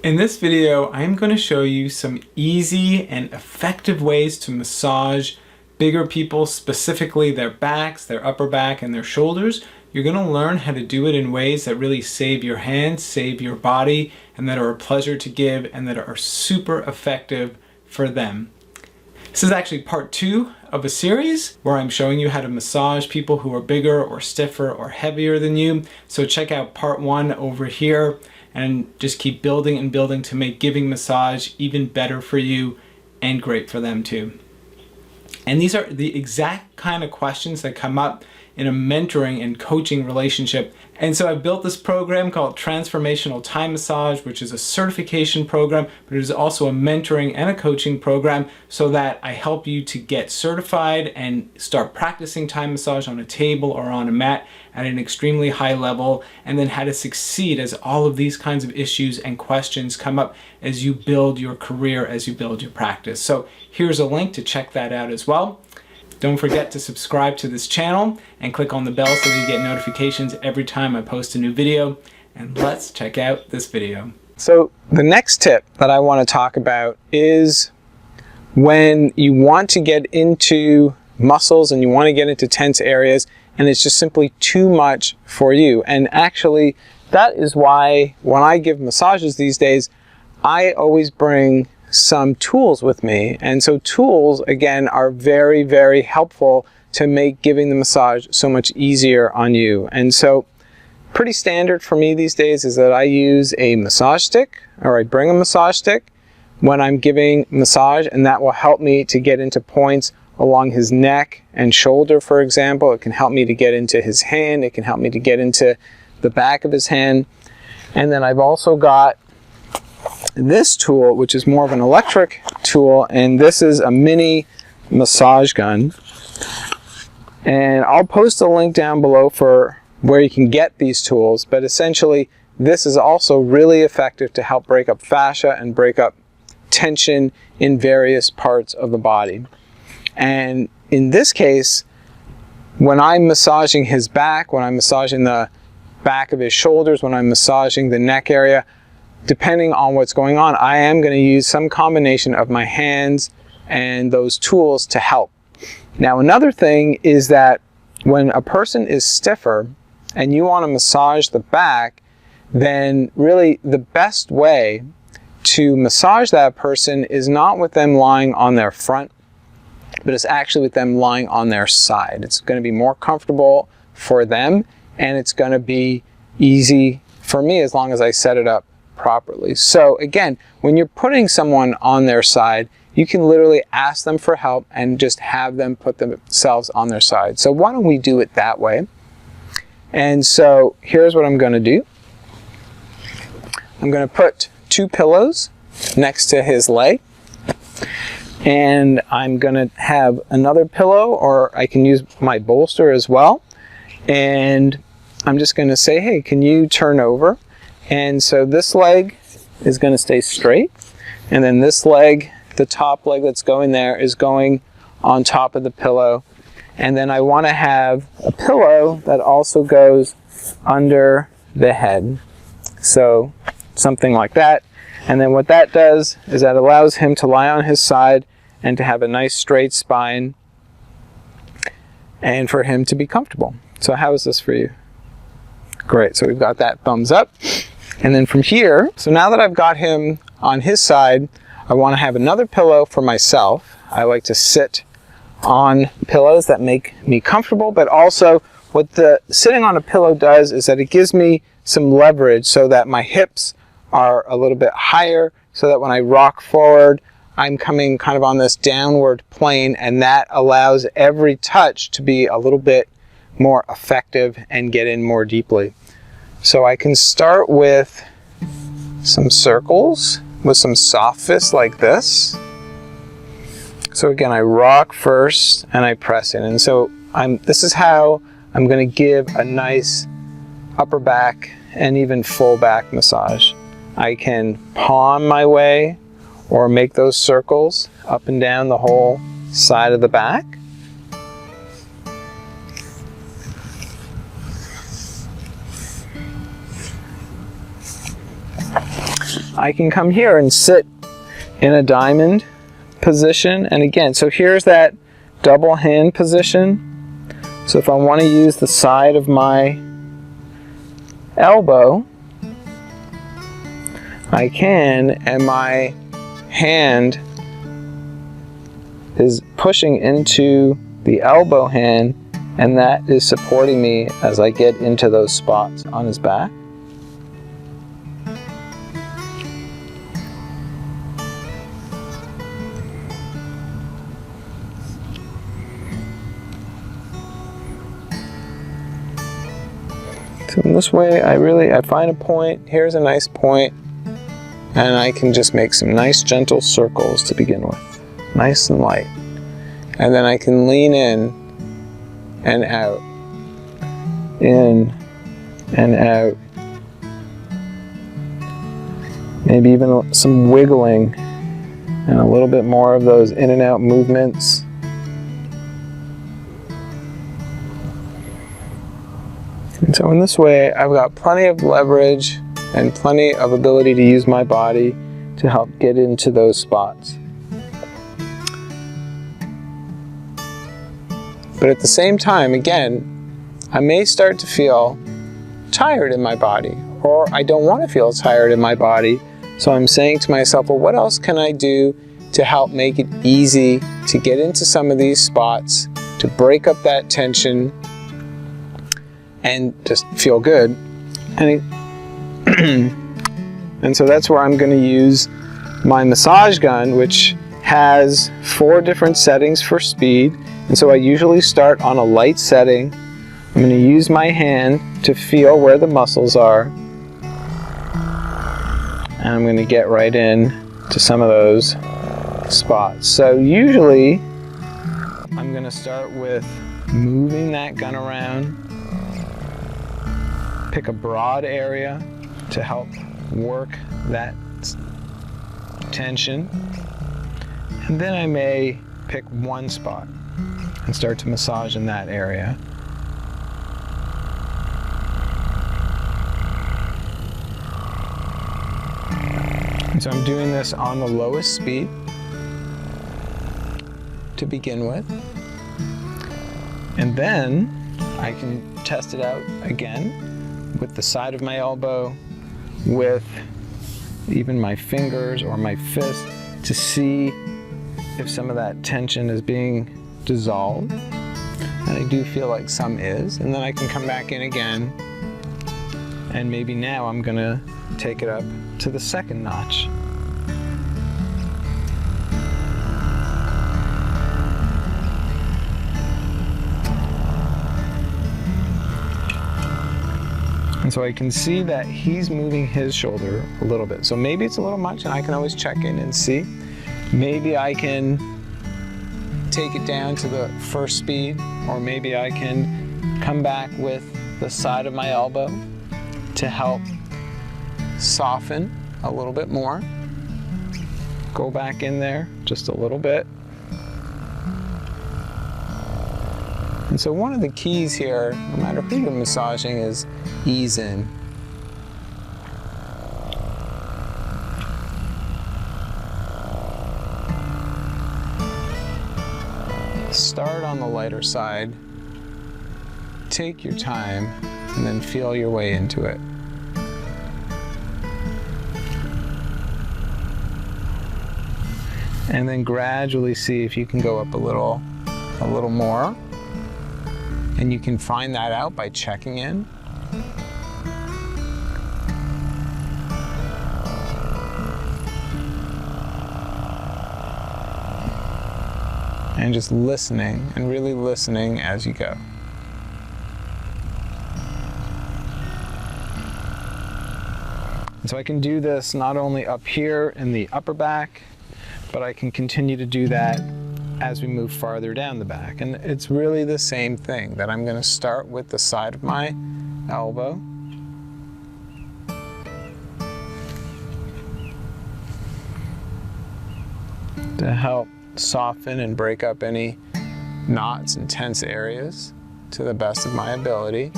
In this video, I'm going to show you some easy and effective ways to massage bigger people, specifically their backs, their upper back, and their shoulders. You're going to learn how to do it in ways that really save your hands, save your body, and that are a pleasure to give and that are super effective for them. This is actually part 2 of a series where I'm showing you how to massage people who are bigger or stiffer or heavier than you. So check out part 1 over here and just keep building and building to make giving massage even better for you and great for them too. And these are the exact kind of questions that come up in a mentoring and coaching relationship. And so I've built this program called Transformational Thai Massage, which is a certification program, but it is also a mentoring and a coaching program so that I help you to get certified and start practicing Thai massage on a table or on a mat at an extremely high level, and then how to succeed as all of these kinds of issues and questions come up as you build your career, as you build your practice. So here's a link to check that out as well. Don't forget to subscribe to this channel and click on the bell so that you get notifications every time I post a new video. And let's check out this video. So the next tip that I want to talk about is when you want to get into muscles and you want to get into tense areas and it's just simply too much for you. And actually, that is why when I give massages these days, I always bring some tools with me. And so tools, again, are very, very helpful to make giving the massage so much easier on you. And so pretty standard for me these days is that I use a massage stick, or I bring a massage stick when I'm giving massage, and that will help me to get into points along his neck and shoulder, for example. It can help me to get into his hand. It can help me to get into the back of his hand. And then I've also got this tool, which is more of an electric tool, and this is a mini massage gun. And I'll post a link down below for where you can get these tools, but essentially this is also really effective to help break up fascia and break up tension in various parts of the body. And in this case, when I'm massaging his back, when I'm massaging the back of his shoulders, when I'm massaging the neck area, depending on what's going on, I am going to use some combination of my hands and those tools to help. Now, another thing is that when a person is stiffer and you want to massage the back, then really the best way to massage that person is not with them lying on their front, but it's actually with them lying on their side. It's going to be more comfortable for them, and it's going to be easy for me as long as I set it up properly. So again, when you're putting someone on their side, you can literally ask them for help and just have them put themselves on their side. So why don't we do it that way? And so here's what I'm going to do. I'm going to put 2 pillows next to his leg, and I'm going to have another pillow, or I can use my bolster as well, and I'm just going to say, hey, can you turn over? And so this leg is going to stay straight, and then this leg, the top leg that's going there, is going on top of the pillow. And then I want to have a pillow that also goes under the head. So something like that. And then what that does is that allows him to lie on his side and to have a nice straight spine and for him to be comfortable. So how is this for you? Great. So we've got that thumbs up. And then from here, so now that I've got him on his side, I want to have another pillow for myself. I like to sit on pillows that make me comfortable, but also what the sitting on a pillow does is that it gives me some leverage so that my hips are a little bit higher, so that when I rock forward, I'm coming kind of on this downward plane, and that allows every touch to be a little bit more effective and get in more deeply. So I can start with some circles with some soft fists like this. So again, I rock first and I press in. And so this is how I'm going to give a nice upper back and even full back massage. I can palm my way or make those circles up and down the whole side of the back. I can come here and sit in a diamond position. And again, so here's that double hand position. So if I want to use the side of my elbow, I can, and my hand is pushing into the elbow hand, and that is supporting me as I get into those spots on his back. So in this way, I find a point. Here's a nice point, and I can just make some nice gentle circles to begin with, nice and light. And then I can lean in and out, in and out. Maybe even some wiggling and a little bit more of those in and out movements. And so in this way, I've got plenty of leverage and plenty of ability to use my body to help get into those spots. But at the same time, again, I may start to feel tired in my body, or I don't want to feel tired in my body. So I'm saying to myself, well, what else can I do to help make it easy to get into some of these spots, to break up that tension, and just feel good. And so that's where I'm going to use my massage gun, which has 4 different settings for speed. And so I usually start on a light setting. I'm going to use my hand to feel where the muscles are. And I'm going to get right in to some of those spots. So usually I'm going to start with moving that gun around. Pick a broad area to help work that tension. And then I may pick one spot and start to massage in that area. And so I'm doing this on the lowest speed to begin with. And then I can test it out again with the side of my elbow, with even my fingers or my fist, to see if some of that tension is being dissolved. And I do feel like some is. And then I can come back in again, and maybe now I'm gonna take it up to the second notch. And so I can see that he's moving his shoulder a little bit. So maybe it's a little much, and I can always check in and see. Maybe I can take it down to the first speed, or maybe I can come back with the side of my elbow to help soften a little bit more. Go back in there just a little bit. And so one of the keys here, no matter who you're massaging, is ease in. Start on the lighter side, take your time, and then feel your way into it. And then gradually see if you can go up a little more. And you can find that out by checking in. And just listening, and really listening as you go. And so I can do this not only up here in the upper back, but I can continue to do that as we move farther down the back. And it's really the same thing, that I'm going to start with the side of my elbow. To help soften and break up any knots and tense areas to the best of my ability.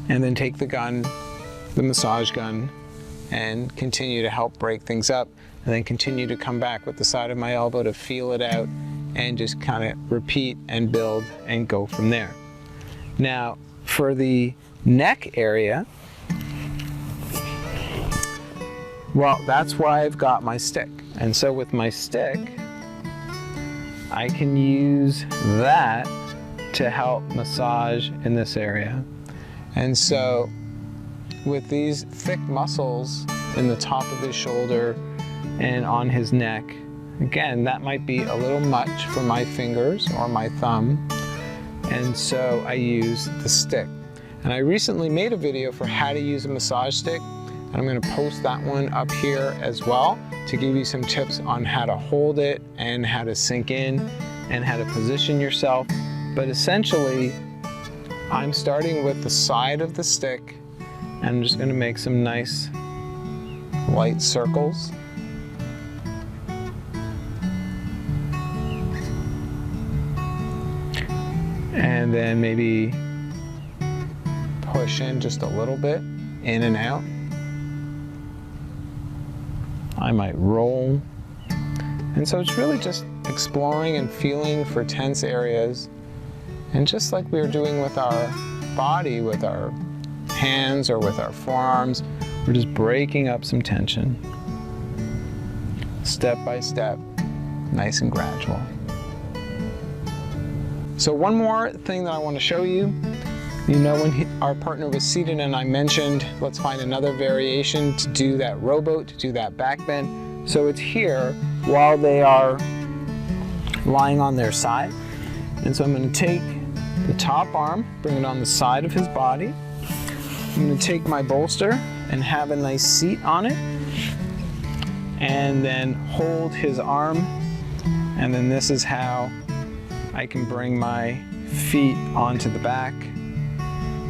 and then take the gun, the massage gun, and continue to help break things up, and then continue to come back with the side of my elbow to feel it out and just kind of repeat and build and go from there. Now, for the neck area, well, that's why I've got my stick. And so with my stick, I can use that to help massage in this area. And so with these thick muscles in the top of his shoulder and on his neck, again, that might be a little much for my fingers or my thumb. And so I use the stick. And I recently made a video for how to use a massage stick. And I'm going to post that one up here as well to give you some tips on how to hold it and how to sink in and how to position yourself. But essentially, I'm starting with the side of the stick, and I'm just going to make some nice light circles. And then maybe push in just a little bit, in and out. I might roll. And so it's really just exploring and feeling for tense areas. And just like we were doing with our body, with our hands or with our forearms, we're just breaking up some tension. Step by step, nice and gradual. So one more thing that I want to show you. You know, when our partner was seated and I mentioned, let's find another variation to do that rowboat, to do that back bend. So it's here while they are lying on their side. And so I'm going to take the top arm, bring it on the side of his body. I'm going to take my bolster and have a nice seat on it. And then hold his arm. And then this is how I can bring my feet onto the back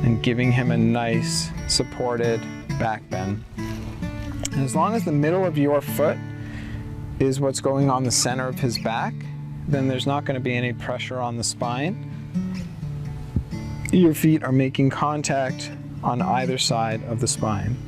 and giving him a nice supported back bend. And as long as the middle of your foot is what's going on the center of his back, then there's not going to be any pressure on the spine. Your feet are making contact on either side of the spine.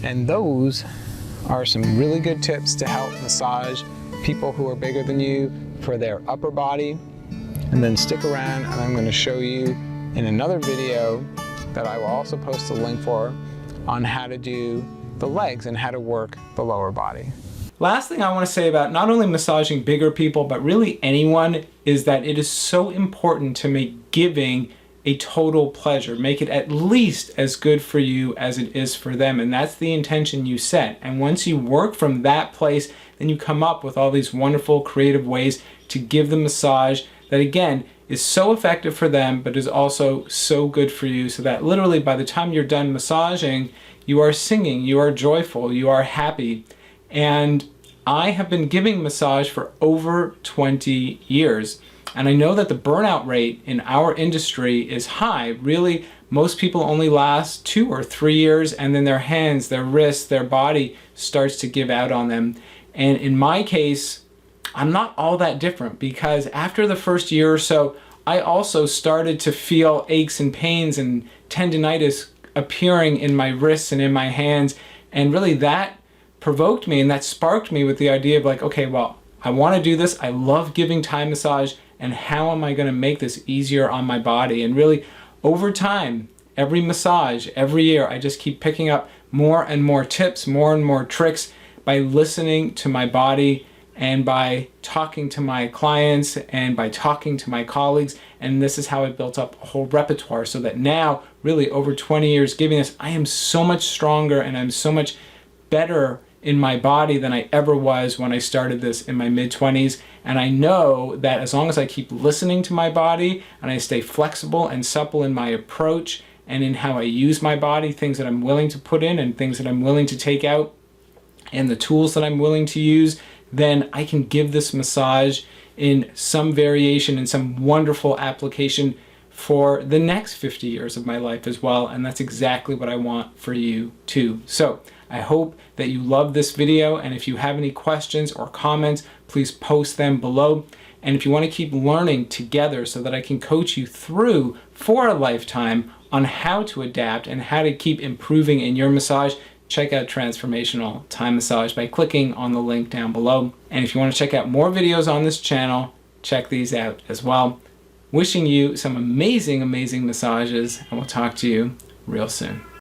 And those are some really good tips to help massage people who are bigger than you for their upper body. And then stick around and I'm going to show you in another video that I will also post a link for on how to do the legs and how to work the lower body. Last thing I want to say about not only massaging bigger people, but really anyone, is that it is so important to make giving a total pleasure. Make it at least as good for you as it is for them. And that's the intention you set. And once you work from that place, then you come up with all these wonderful creative ways to give the massage that, again, is so effective for them, but is also so good for you, so that literally by the time you're done massaging, you are singing, you are joyful, you are happy. And I have been giving massage for over 20 years. And I know that the burnout rate in our industry is high. Really, most people only last 2 or 3 years, and then their hands, their wrists, their body starts to give out on them. And in my case, I'm not all that different, because after the first year or so, I also started to feel aches and pains and tendinitis appearing in my wrists and in my hands. And really that provoked me, and that sparked me with the idea of like, okay, well, I want to do this. I love giving Thai massage, and how am I going to make this easier on my body? And really, over time, every massage, every year, I just keep picking up more and more tips, more and more tricks by listening to my body and by talking to my clients and by talking to my colleagues. And this is how I built up a whole repertoire, so that now, really over 20 years giving this, I am so much stronger and I'm so much better in my body than I ever was when I started this in my mid-20s. And I know that as long as I keep listening to my body and I stay flexible and supple in my approach and in how I use my body, things that I'm willing to put in and things that I'm willing to take out, and the tools that I'm willing to use, then I can give this massage in some variation, in some wonderful application for the next 50 years of my life as well. And that's exactly what I want for you too. So I hope that you love this video. And if you have any questions or comments, please post them below. And if you want to keep learning together so that I can coach you through for a lifetime on how to adapt and how to keep improving in your massage, check out Transformational Thai Massage by clicking on the link down below. And if you want to check out more videos on this channel, check these out as well. Wishing you some amazing, amazing massages, and we'll talk to you real soon.